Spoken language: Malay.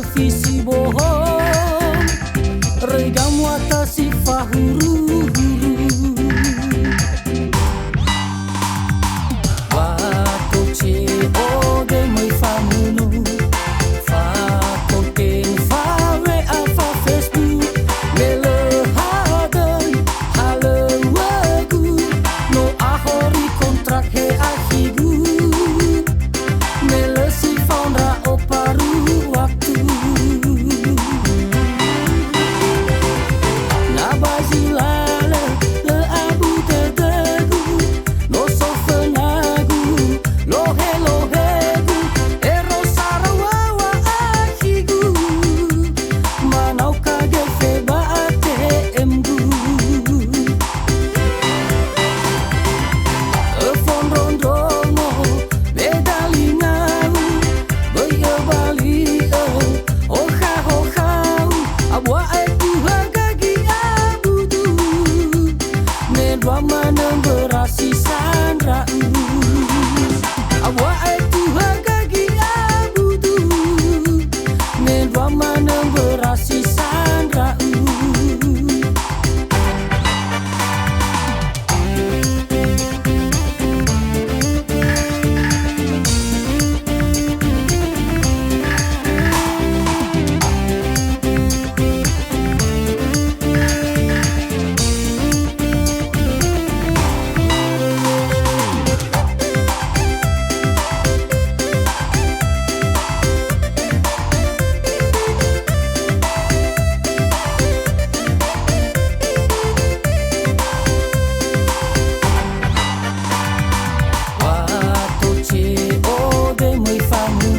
televisi bohong, regam watasi fahuru-huru. Wato ce ode mai famuno, fa konten fa WA fa Facebook, mele haden hale wagu, no ahori kontrak he ahigu, mele si faunra oparu waktu. Nabazilale le abu tedegu, no sofenagu, lohe lohegu, ero sarawawa ahigu, manau kage feba ATM-gu. Efon rondongo bedalingahu, baya bali oha ohau, abwa eku hagagi abudu, medwa maneng berasi sandrau, abwa eku hagagi abudu, medwa maneng berasi sandrau. Wato ce ode mai famu